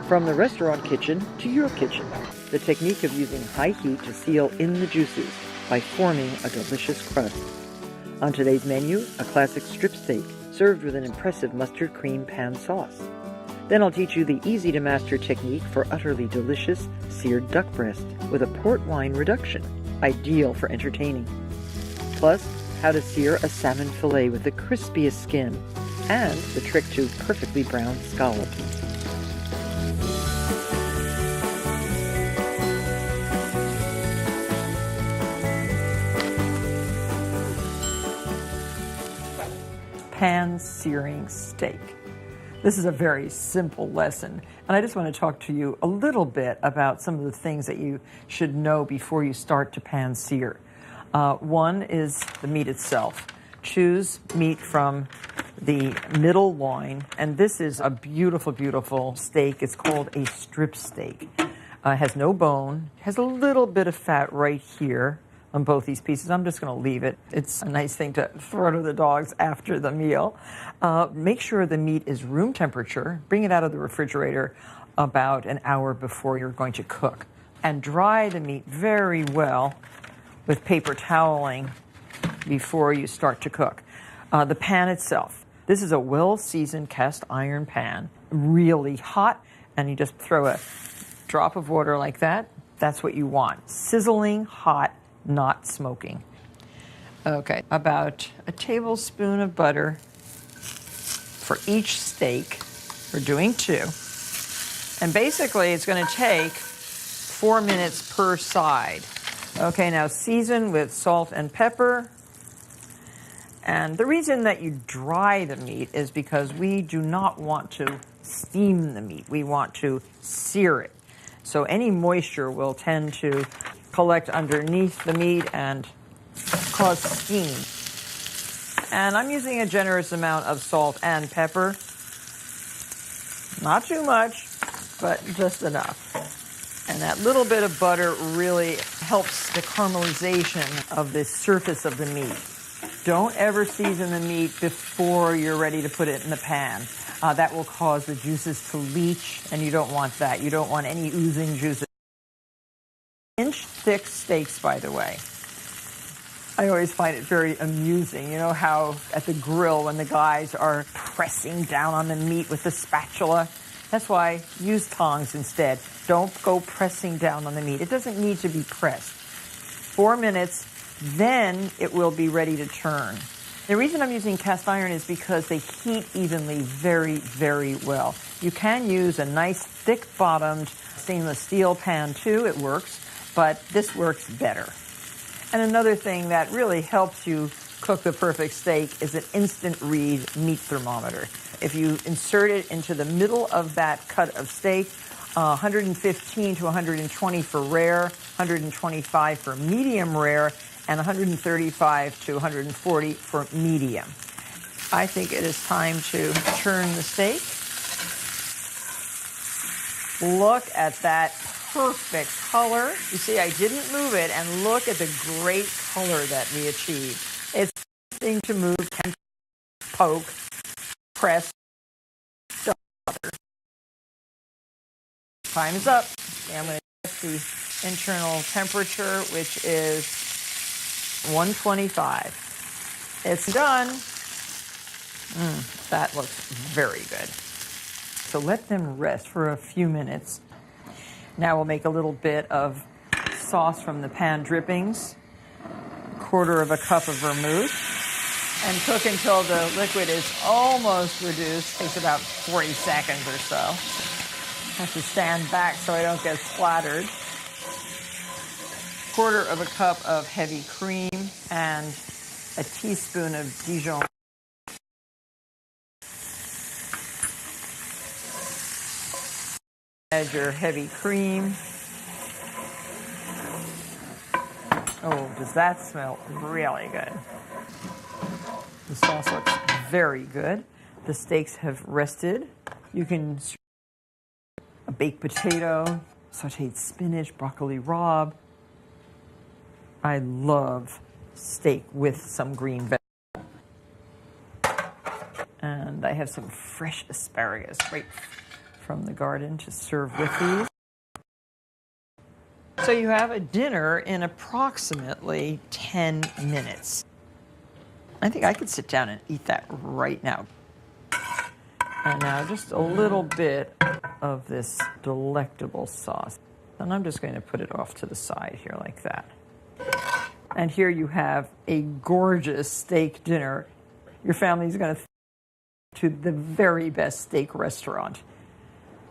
From the restaurant kitchen to your kitchen, the technique of using high heat to seal in the juices by forming a delicious crust. On today's menu, a classic strip steak served with an impressive mustard cream pan sauce. Then I'll teach you the easy-to-master technique for utterly delicious seared duck breast with a port wine reduction, ideal for entertaining. Plus, how to sear a salmon fillet with the crispiest skin, and the trick to perfectly browned scallops. Pan searing steak. This is a very simple lesson, and I just want to talk to you a little bit about some of the things that you should know before you start to pan sear. One is the meat itself. Choose meat from the middle loin, and this is a beautiful, beautiful steak. It's called a strip steak. It has no bone, has a little bit of fat right here on both these pieces. I'm just going to leave it. It's a nice thing to throw to the dogs after the meal. Make sure the meat is room temperature. Bring it out of the refrigerator about an hour before you're going to cook. And dry the meat very well with paper toweling before you start to cook. The pan itself. This is a well-seasoned cast iron pan, really hot, and you just throw a drop of water like that. That's what you want. Sizzling hot, not smoking. Okay, about a tablespoon of butter for each steak. We're doing 2. And basically it's going to take 4 minutes per side. Okay, now season with salt and pepper. And the reason that you dry the meat is because we do not want to steam the meat. We want to sear it. So any moisture will tend to collect underneath the meat and cause steam. And I'm using a generous amount of salt and pepper. Not too much, but just enough. And that little bit of butter really helps the caramelization of the surface of the meat. Don't ever season the meat before you're ready to put it in the pan. That will cause the juices to leach, and you don't want that. You don't want any oozing juices. Inch-thick steaks, by the way. I always find it very amusing. You know how at the grill when the guys are pressing down on the meat with the spatula? That's why use tongs instead. Don't go pressing down on the meat. It doesn't need to be pressed. 4 minutes, then it will be ready to turn. The reason I'm using cast iron is because they heat evenly very, very well. You can use a nice thick-bottomed stainless steel pan too. It works, but this works better. And another thing that really helps you cook the perfect steak is an instant read meat thermometer. If you insert it into the middle of that cut of steak, 115 to 120 for rare, 125 for medium rare, and 135 to 140 for medium. I think it is time to turn the steak. Look at that perfect color. You see, I didn't move it, and look at the great color that we achieved. It's thing to move, can poke, press, other. Time's up. I'm going to check the internal temperature, which is 125. It's done. That looks very good. So let them rest for a few minutes. Now we'll make a little bit of sauce from the pan drippings, 1/4 cup of vermouth, and cook until the liquid is almost reduced. Takes about 40 seconds or so. Have to stand back so I don't get splattered. 1/4 cup of heavy cream and a teaspoon of Dijon. Add your heavy cream. Oh, does that smell really good? The sauce looks very good. The steaks have rested. You can a baked potato, sauteed spinach, broccoli rabe. I love steak with some green vegetables. And I have some fresh asparagus right from the garden to serve with these. So you have a dinner in approximately 10 minutes. I think I could sit down and eat that right now. And now just a little bit of this delectable sauce. And I'm just going to put it off to the side here like that. And here you have a gorgeous steak dinner. Your family's going to the very best steak restaurant.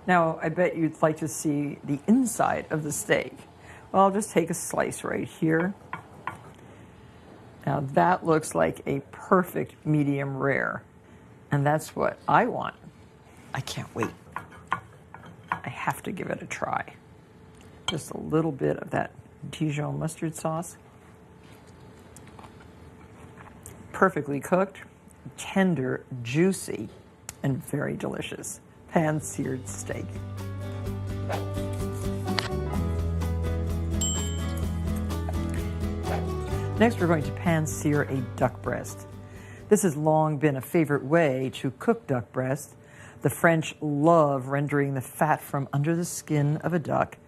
Now, I bet you'd like to see the inside of the steak. Well, I'll just take a slice right here. Now, that looks like a perfect medium rare. And that's what I want. I can't wait. I have to give it a try. Just a little bit of that Dijon mustard sauce. Perfectly cooked, tender, juicy, and very delicious. Pan-seared steak. Next, we're going to pan-sear a duck breast. This has long been a favorite way to cook duck breast. The French love rendering the fat from under the skin of a duck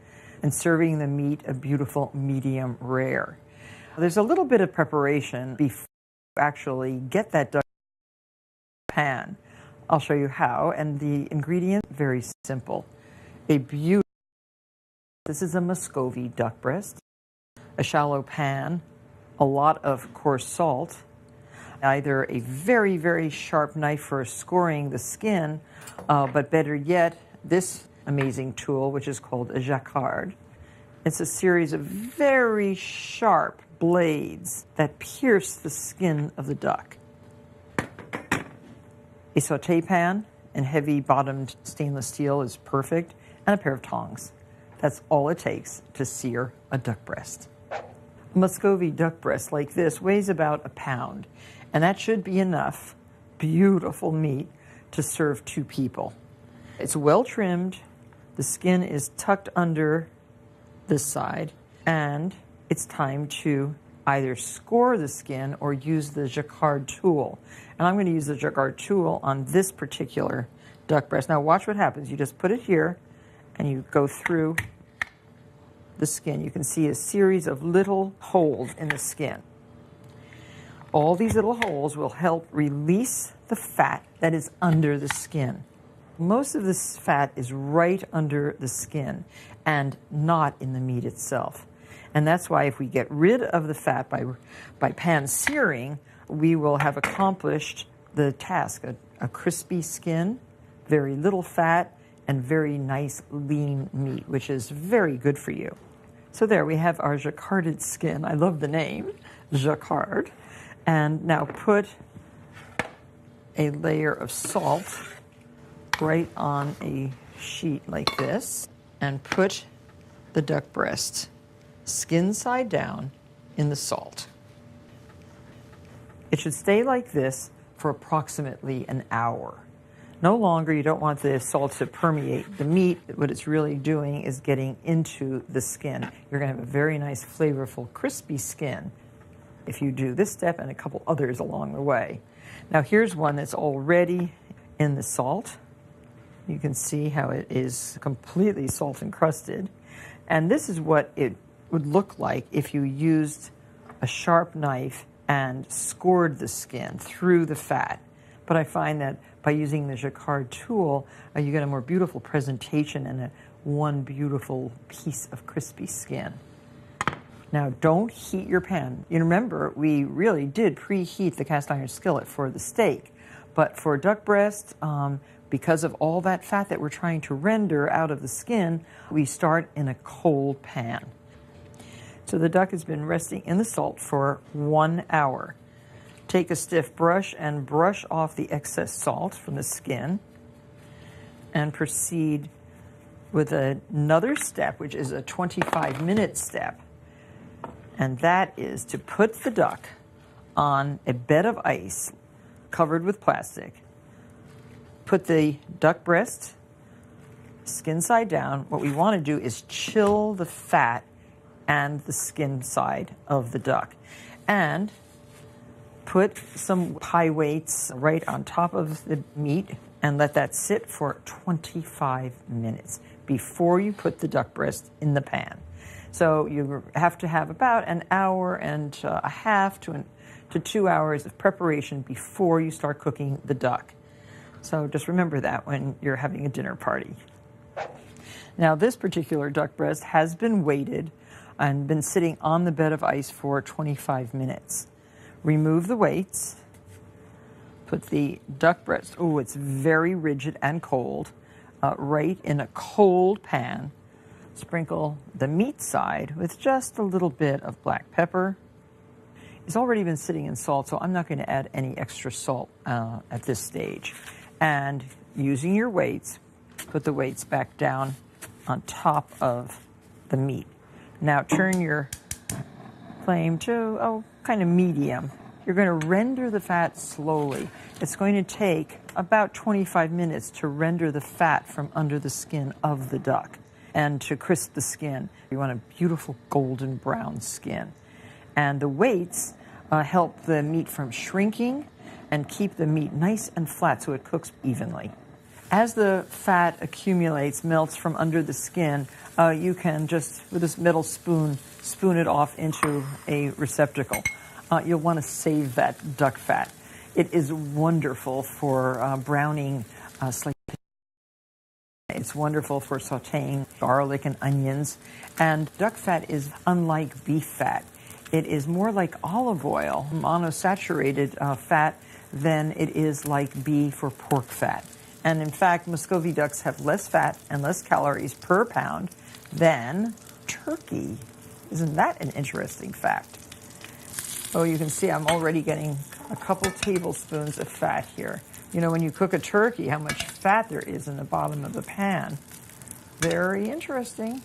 and serving the meat a beautiful medium rare. There's a little bit of preparation before you actually get that duck pan. I'll show you how, and the ingredients very simple. This is a Muscovy duck breast, a shallow pan, a lot of coarse salt, either a very, very sharp knife for scoring the skin, but better yet, this amazing tool, which is called a jacquard. It's a series of very sharp blades that pierce the skin of the duck. A saute pan and heavy-bottomed stainless steel is perfect, and a pair of tongs. That's all it takes to sear a duck breast. A Muscovy duck breast like this weighs about a pound, and that should be enough beautiful meat to serve 2 people. It's well trimmed, the skin is tucked under this side, and it's time to either score the skin or use the jacquard tool. And I'm going to use the jacquard tool on this particular duck breast. Now watch what happens. You just put it here and you go through the skin. You can see a series of little holes in the skin. All these little holes will help release the fat that is under the skin. Most of this fat is right under the skin and not in the meat itself. And that's why if we get rid of the fat by pan-searing, we will have accomplished the task, a crispy skin, very little fat, and very nice lean meat, which is very good for you. So there we have our jacquarded skin. I love the name, jacquard. And now put a layer of salt right on a sheet like this, and put the duck breast skin side down in the salt. It should stay like this for approximately an hour. No longer. You don't want the salt to permeate the meat. What it's really doing is getting into the skin. You're going to have a very nice, flavorful, crispy skin if you do this step and a couple others along the way. Now here's one that's already in the salt. You can see how it is completely salt encrusted. And this is what it would look like if you used a sharp knife and scored the skin through the fat. But I find that by using the jacquard tool, you get a more beautiful presentation and one beautiful piece of crispy skin. Now, don't heat your pan. You remember, we really did preheat the cast iron skillet for the steak. But for duck breast, because of all that fat that we're trying to render out of the skin, we start in a cold pan. So the duck has been resting in the salt for 1 hour. Take a stiff brush and brush off the excess salt from the skin and proceed with another step, which is a 25-minute step. And that is to put the duck on a bed of ice covered with plastic. Put the duck breast skin side down. What we want to do is chill the fat and the skin side of the duck. And put some pie weights right on top of the meat and let that sit for 25 minutes before you put the duck breast in the pan. So you have to have about an hour and a half to 2 hours of preparation before you start cooking the duck. So just remember that when you're having a dinner party. Now, this particular duck breast has been weighted and been sitting on the bed of ice for 25 minutes. Remove the weights. Put the duck breast, oh, it's very rigid and cold, right in a cold pan. Sprinkle the meat side with just a little bit of black pepper. It's already been sitting in salt, so I'm not going to add any extra salt at this stage. And using your weights, put the weights back down on top of the meat. Now turn your flame to, kind of medium. You're going to render the fat slowly. It's going to take about 25 minutes to render the fat from under the skin of the duck and to crisp the skin. You want a beautiful golden brown skin. And the weights help the meat from shrinking and keep the meat nice and flat so it cooks evenly. As the fat accumulates, melts from under the skin, you can just, with this metal spoon it off into a receptacle. You'll want to save that duck fat. It is wonderful for browning sliced. It's wonderful for sauteing garlic and onions. And duck fat is unlike beef fat. It is more like olive oil, monosaturated fat, than it is like beef or pork fat. And in fact, Muscovy ducks have less fat and less calories per pound than turkey. Isn't that an interesting fact? Oh, you can see I'm already getting a couple tablespoons of fat here. You know, when you cook a turkey, how much fat there is in the bottom of the pan. Very interesting.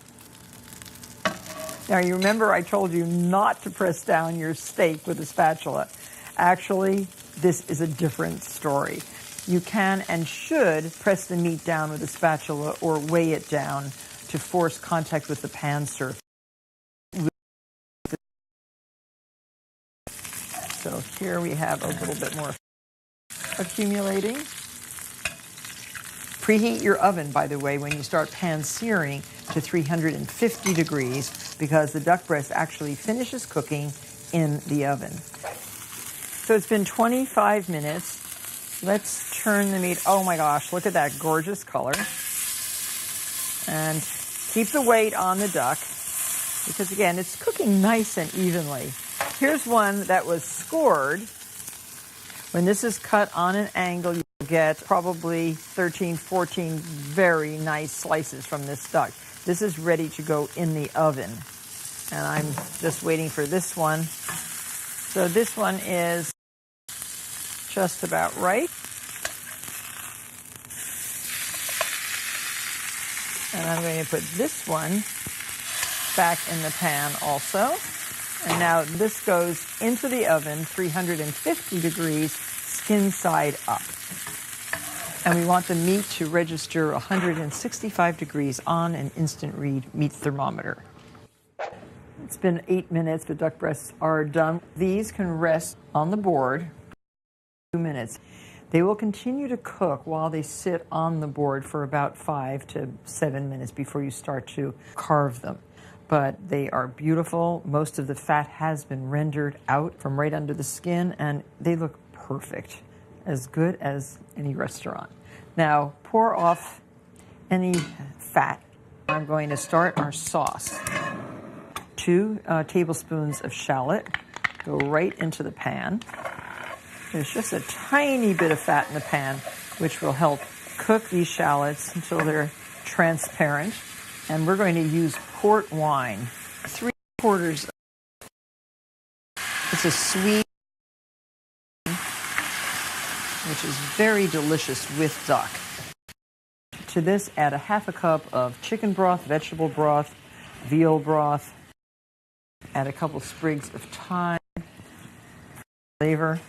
Now, you remember I told you not to press down your steak with a spatula. Actually, this is a different story. You can and should press the meat down with a spatula or weigh it down to force contact with the pan surface. So here we have a little bit more accumulating. Preheat your oven, by the way, when you start pan searing to 350 degrees because the duck breast actually finishes cooking in the oven. So it's been 25 minutes. Let's turn the meat. Oh my gosh, look at that gorgeous color. And keep the weight on the duck because, again, it's cooking nice and evenly. Here's one that was scored. When this is cut on an angle, you'll get probably 13, 14 very nice slices from this duck. This is ready to go in the oven. And I'm just waiting for this one. So this one is just about right. And I'm going to put this one back in the pan also. And now this goes into the oven, 350 degrees, skin side up. And we want the meat to register 165 degrees on an instant read meat thermometer. It's been 8 minutes. The duck breasts are done. These can rest on the board for 2 minutes. They will continue to cook while they sit on the board for about 5 to 7 minutes before you start to carve them. But they are beautiful. Most of the fat has been rendered out from right under the skin, and they look perfect, as good as any restaurant. Now, pour off any fat. I'm going to start our sauce. 2 tablespoons of shallot go right into the pan. There's just a tiny bit of fat in the pan, which will help cook these shallots until they're transparent. And we're going to use port wine, 3/4. It's a sweet, which is very delicious with duck. To this, add a 1/2 cup of chicken broth, vegetable broth, veal broth. Add a couple sprigs of thyme, flavor.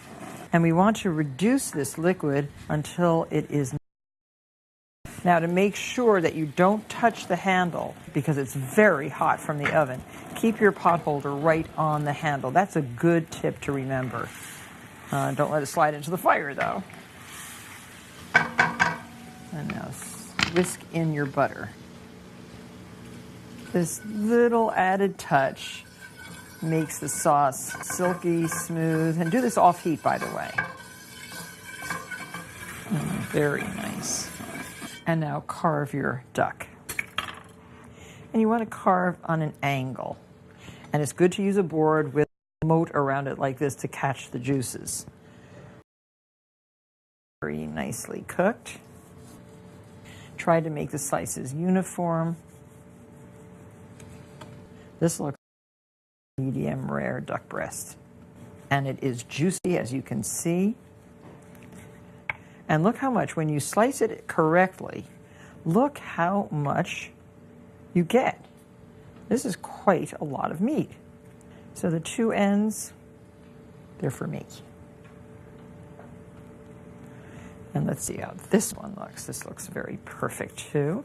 And we want to reduce this liquid until it is. Now, to make sure that you don't touch the handle, because it's very hot from the oven, keep your pot holder right on the handle. That's a good tip to remember. Don't let it slide into the fire, though. And now whisk in your butter. This little added touch makes the sauce silky, smooth, and do this off heat, by the way. Very nice. And now carve your duck. And you want to carve on an angle. And it's good to use a board with a moat around it like this to catch the juices. Very nicely cooked. Try to make the slices uniform. This looks like medium rare duck breast. And it is juicy, as you can see. And look how much, when you slice it correctly, look how much you get. This is quite a lot of meat. So the two ends, they're for me. And let's see how this one looks. This looks very perfect too.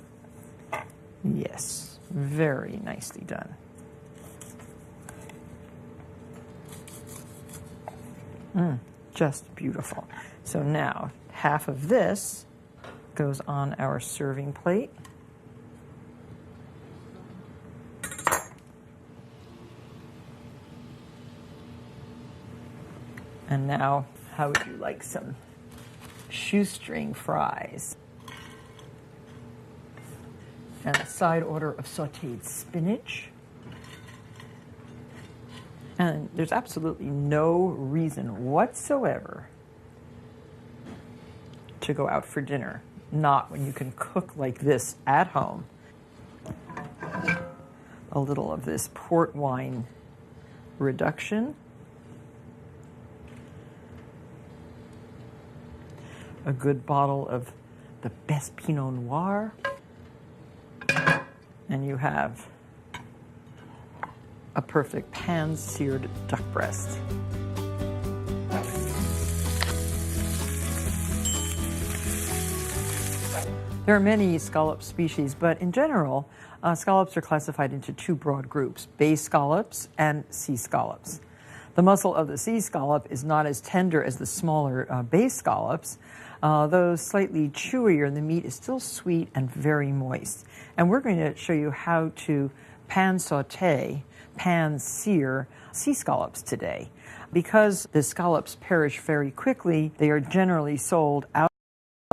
Yes, very nicely done. Just beautiful. So now half of this goes on our serving plate. And now, how would you like some shoestring fries? And a side order of sauteed spinach. And there's absolutely no reason whatsoever to go out for dinner, not when you can cook like this at home. A little of this port wine reduction. A good bottle of the best Pinot Noir. And you have a perfect pan-seared duck breast. There are many scallop species, but in general, scallops are classified into two broad groups, bay scallops and sea scallops. The muscle of the sea scallop is not as tender as the smaller bay scallops, though slightly chewier, and the meat is still sweet and very moist. And we're going to show you how to pan-saute, pan-sear sea scallops today. Because the scallops perish very quickly, they are generally sold out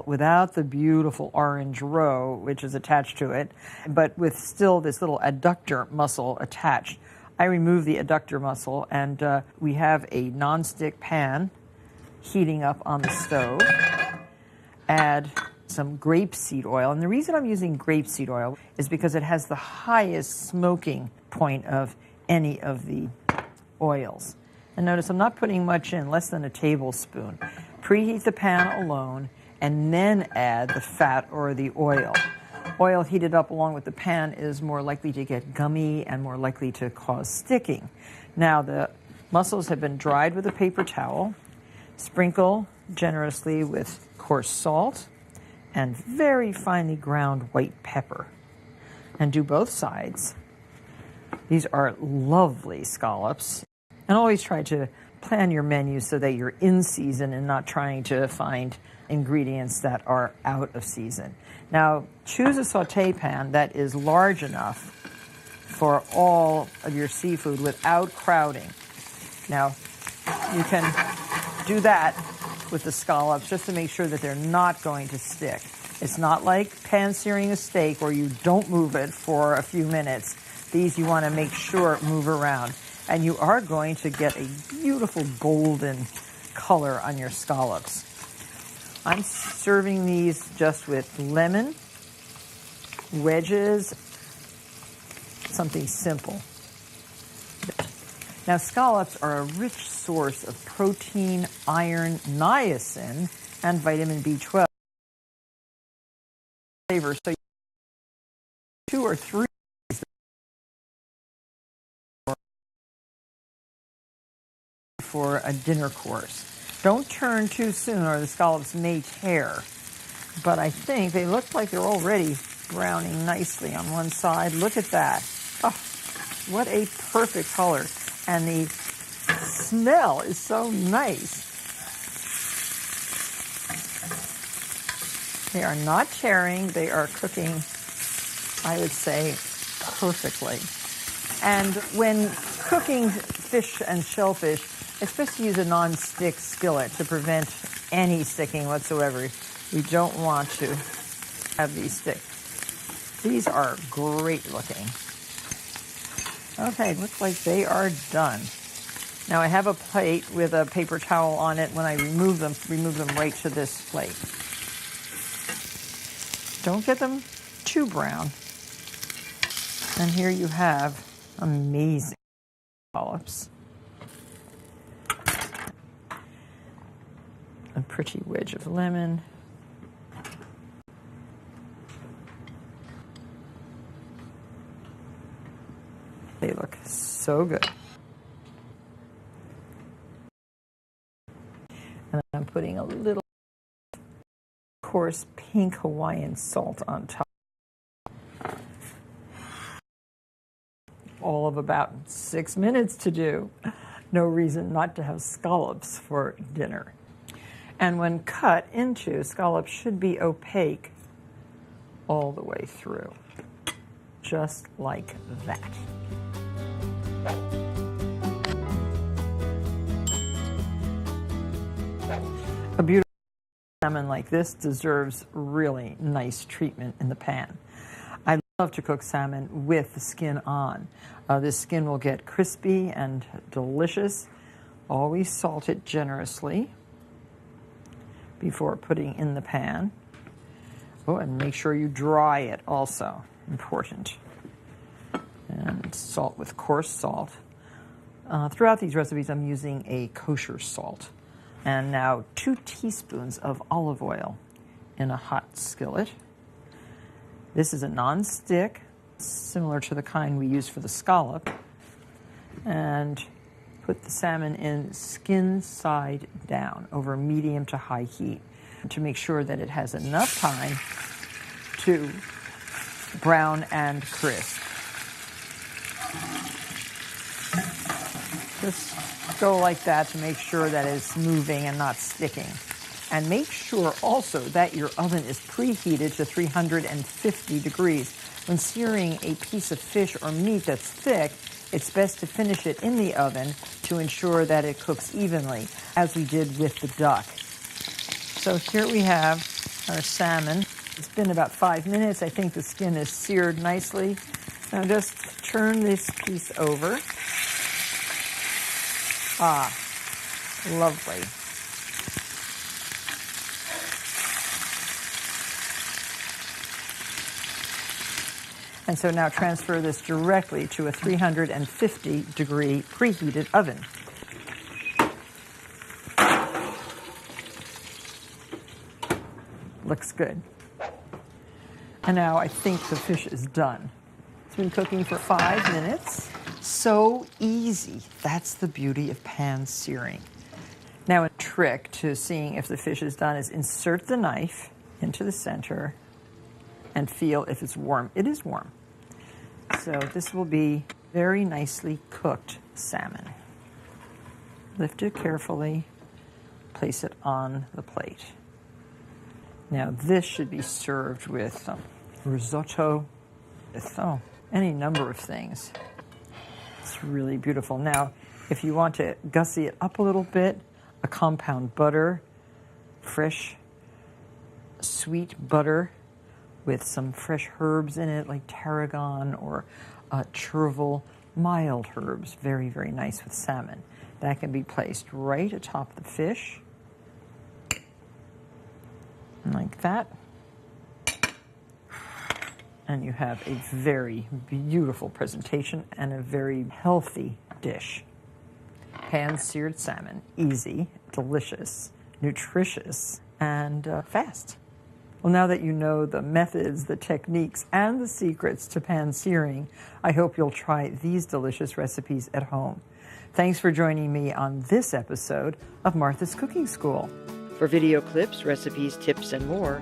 without the beautiful orange roe, which is attached to it, but with still this little adductor muscle attached. I remove the adductor muscle, and we have a nonstick pan heating up on the stove. Add some grapeseed oil, and the reason I'm using grapeseed oil is because it has the highest smoking point of any of the oils. And notice I'm not putting much in, less than a tablespoon. Preheat the pan alone, and then add the fat or the oil. Oil heated up along with the pan is more likely to get gummy and more likely to cause sticking. Now the mussels have been dried with a paper towel. Sprinkle generously with coarse salt and very finely ground white pepper. And do both sides. These are lovely scallops. And always try to plan your menu so that you're in season and not trying to find ingredients that are out of season. Now, choose a saute pan that is large enough for all of your seafood without crowding. Now, you can do that with the scallops just to make sure that they're not going to stick. It's not like pan-searing a steak where you don't move it for a few minutes. These you want to make sure move around. And you are going to get a beautiful golden color on your scallops. I'm serving these just with lemon, wedges, something simple. Now, scallops are a rich source of protein, iron, niacin, and vitamin B12. Flavor, so 2 or 3 for a dinner course. Don't turn too soon or the scallops may tear. But I think they look like they're already browning nicely on one side. Look at that. Oh, what a perfect color. And the smell is so nice. They are not tearing. They are cooking, I would say, perfectly. And when cooking fish and shellfish, it's best to use a non-stick skillet to prevent any sticking whatsoever. We don't want to have these stick. These are great looking. Okay, looks like they are done. Now I have a plate with a paper towel on it. When I remove them right to this plate. Don't get them too brown. And here you have amazing scallops. A pretty wedge of lemon. They look so good. And I'm putting a little coarse pink Hawaiian salt on top. All of about 6 minutes to do. No reason not to have scallops for dinner. And when cut into, scallops should be opaque all the way through, just like that. A beautiful salmon like this deserves really nice treatment in the pan. I love to cook salmon with the skin on. This skin will get crispy and delicious. Always salt it generously before putting in the pan. Oh, and make sure you dry it also, important. And salt with coarse salt. Throughout these recipes, I'm using a kosher salt. And now 2 teaspoons of olive oil in a hot skillet. This is a non-stick, similar to the kind we use for the scallop. And put the salmon in skin side down over medium to high heat to make sure that it has enough time to brown and crisp. Just go like that to make sure that it's moving and not sticking. And make sure also that your oven is preheated to 350 degrees. When searing a piece of fish or meat that's thick, it's best to finish it in the oven to ensure that it cooks evenly, as we did with the duck. So here we have our salmon. It's been about 5 minutes. I think the skin is seared nicely. Now just turn this piece over. Ah, lovely. And so now transfer this directly to a 350-degree preheated oven. Looks good. And now I think the fish is done. It's been cooking for 5 minutes. So easy. That's the beauty of pan searing. Now a trick to seeing if the fish is done is insert the knife into the center and feel if it's warm. It is warm. So this will be very nicely cooked salmon. Lift it carefully, place it on the plate. Now this should be served with risotto, with any number of things. It's really beautiful. Now, if you want to gussy it up a little bit, a compound butter, fresh, sweet butter with some fresh herbs in it, like tarragon or chervil, mild herbs, very, very nice with salmon. That can be placed right atop the fish, like that. And you have a very beautiful presentation and a very healthy dish. Pan-seared salmon, easy, delicious, nutritious, and fast. Well, now that you know the methods, the techniques, and the secrets to pan searing, I hope you'll try these delicious recipes at home. Thanks for joining me on this episode of Martha's Cooking School. For video clips, recipes, tips, and more,